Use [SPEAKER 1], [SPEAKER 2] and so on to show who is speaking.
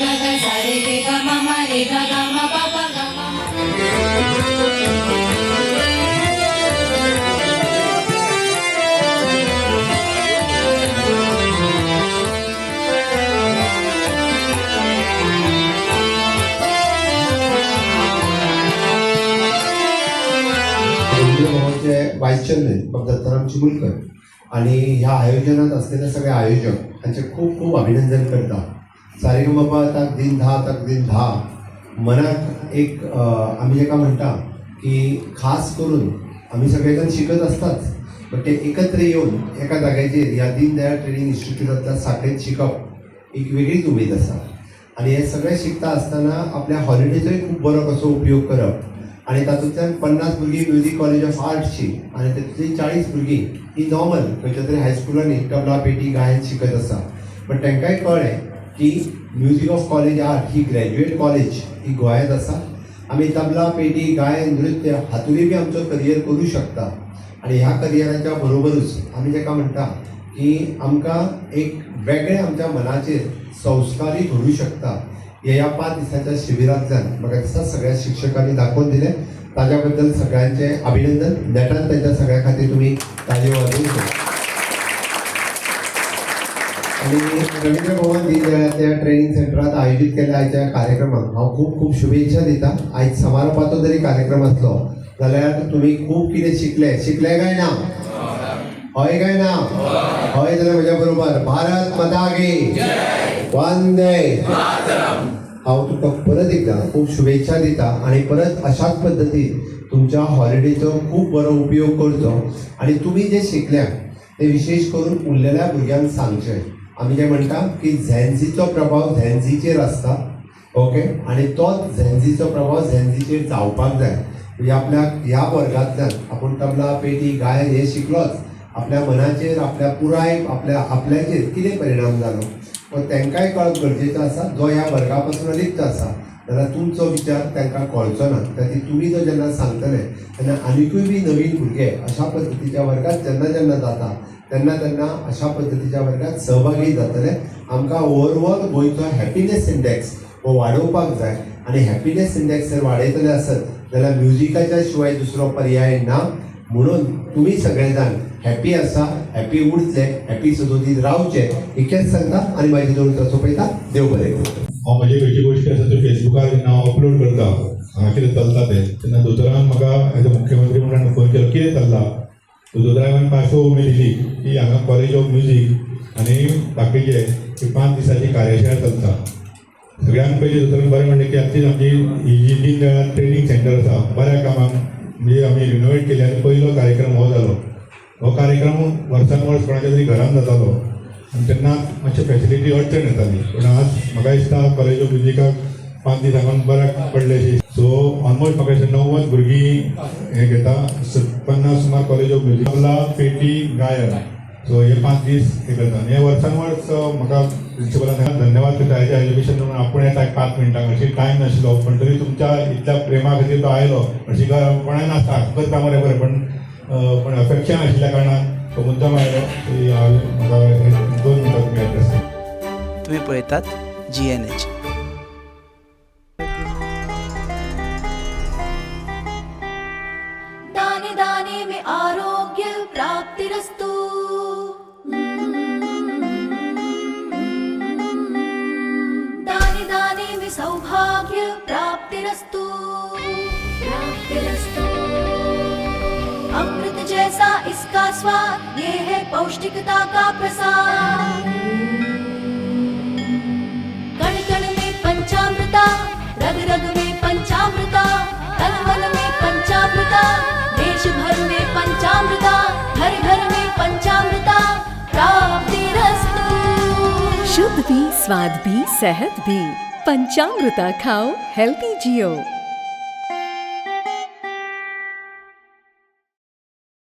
[SPEAKER 1] ग ग सा रे गे ग म म रे ग ग म प प ग म
[SPEAKER 2] वाईस चेअरमन डॉ. दत्ताराम चिमुलकर आणि ह्या आयोजनात असलेले सगळे आयोजक यांचे खूप खूप अभिनंदन करतात. सारेगमपा तक दिन धा मनात एक आम्ही जे का म्हणता की खास करून आम्ही सगळेजण शिकत असतात पण ते एकत्र येऊन एका जाग्याचेर ह्या दीनदयाळ ट्रेनिंग इन्स्टिट्यूटांतल्या साखळेत शिकप एक वेगळीच उमेद आसा. आणि हे सगळे शिकता असताना आपल्या हॉलिडेजोय खूप बरो कसो उपयोग करप आणि तातूंतल्यान 50 भुरगीं म्युझिक कॉलेज ऑफ आर्ट्सची आणि तातूंतली 40 भुरगीं ही नॉर्मल खंयच्या तरी हायस्कुलांनी तबला पेटी गायन शिकत आसा. पण तांकांय कळ्ळें की म्युझिक ऑफ कॉलेज आर्ट ही ग्रॅज्युएट कॉलेज ही गोंयांत आसा. आमी तबला पेटी गायन नृत्य हातूंतय बी आमचो करियर करूं शकता. आणि ह्या करियराच्या बरोबरूच आमी जेका म्हणटा की आमकां एक वेगळे आमच्या मनाचेर संस्कारय घडूं शकता. ह्या 5 दिसांच्या शिबिरांतल्यान म्हाका दिसता सगळ्या शिक्षकांनी दाखोवन दिलें. ताज्या बद्दल सगळ्यांचे अभिनंदन. नेटान त्यांच्या सगळ्या खातीर तुमी ताळयो वाजोवच्यो. आणि रवींद्र भवन दीनदयाळांतल्या ट्रेनिंग सेंटरांत आयोजीत केल्ल्या आयच्या कार्यक्रमाक हांव खूब खूब शुभेच्छा दिता. आयज समारोपाचो जरी कार्यक्रम आसलो जाल्यार तुमी खूब कितें शिकले काय ना? हय काय ना? हय जाल्यार म्हज्या बरोबर भारत माता की वंदे हांव तुका परत एकदा खूब शुभेच्छा दिता आणि परत अशाच पद्दतीन तुमच्या हॉलिडेचो खूब बरो उपयोग करचो. आणि तुमी जे शिकल्या ते विशेष करून उरलेल्या भुरग्यांक सांगचें. आमी जे म्हणटा की झेन्झीचो प्रभाव झेन्झीचेर आसता. ओके. आणि तोच झेन्झीचो प्रभाव झेन्झीचेर जावपाक जाय. म्हणजे आपल्या ह्या वर्गांतल्यान आपूण तबला पेटी गायन हे शिकलोच आपल्या मनाचेर आपल्या पुराय आपल्याचेर कितें परिणाम जालो पण तांकांय कळप गरजेचो आसा. जो ह्या वर्गा पासून रिक्त आसा जाल्यार तुमचो विचार तांकां कळचो ना. त्याती तुमी जो जेन्ना सांगतले तेन्ना आनिकूय बी नवीन भुरगे अशा पद्दतीच्या वर्गात जेन्ना जाता तेन्ना अशा पद्दतीच्या वर्गात सहभागी जातले. आमकां ओवरऑल गोंयचो हॅपिनेस इंडेक्स हो वाडोवपाक जाय. आणि हॅपिनेस इंडेक्स जर वाडयतले आसत जाल्यार म्युझिकाच्या शिवाय दुसरो पर्याय ना. म्हणून तुमी सगळे जाण हॅपी आसा, हॅपी उरचे, हॅपी सदोदीत रावचे इतकेंच सांगता. आणि म्हाजी दोन सोंपयता. देव बरें करूं.
[SPEAKER 3] हांव म्हजी खंयची गोश्टी आसा त्यो फेसबुकार जेन्ना हांव अपलोड करता हांगा कितें चलता तें तेन्ना दोतोरान म्हाका एज अ मुख्यमंत्री म्हणून फोन केलो कितें चल्ला. दोतोरान म्हाका पार्श्वभूमी दिली की हांगा कॉलेज ऑफ म्युझीक आनी बाकीचे 5 दिसांची कार्यशाळा चलता. सगळ्यांत पयलीं दोतोरान बरें म्हणलें की आमची ही जी दीनदयाळ ट्रेनिंग सेंटर आसा बऱ्या कामाक म्हणजे आमी रिनोवेट केली आनी पयलो कार्यक्रम हो जालो. हो कार्यक्रम वर्सान वर्स कोणाच्या तरी घरान जातालो आनी तेन्ना मातशें फॅसिलिटी अडचण येताली. पूण आज म्हाका दिसता कॉलेज ऑफ म्युझिकाक 5 दीस हांगा बऱ्याक पडले. सो ऑलमोस्ट म्हाका दिसता 90 भुरगीं हें घेता. 50 सुमार कॉलेज ऑफ म्युझिक तबला पेटी गायन. सो हे 5 दीस हे करता. हे वर्सान वर्स म्हाका प्रिंसिपलान धन्यवाद करता हेजें एज्युकेशन म्हणून आपूण येता 5 मिनटांक अशी टायम नाशिल्लो पण तरी तुमच्या इतल्या प्रेमा खातीर तो आयलो. अशी कोणाय नासता करता बरें पण अपेक्षा आशिल्ल्या कारणान तो मुद्दाम आयलो की म्हाका 2 मिनटां मेळत आसा.
[SPEAKER 4] तुम्ही पळयतात GNH.
[SPEAKER 1] दाने दाने में आरोग्य प्राप्तिरस्तु. दाने दाने में सौभाग्य प्राप्तिरस्तु. अमृत जैसा इसका स्वाद ये है पौष्टिकता का प्रसाद. कण कण में पंचामृता रग रग में पंचामृता तन मन में पंचामृता देश भर में पंचामृता घर घर में पंचामृता प्राप्तिरस्तु.
[SPEAKER 5] शुद्ध भी स्वाद भी सेहत भी पंचामृता खाओ हेल्दी जियो.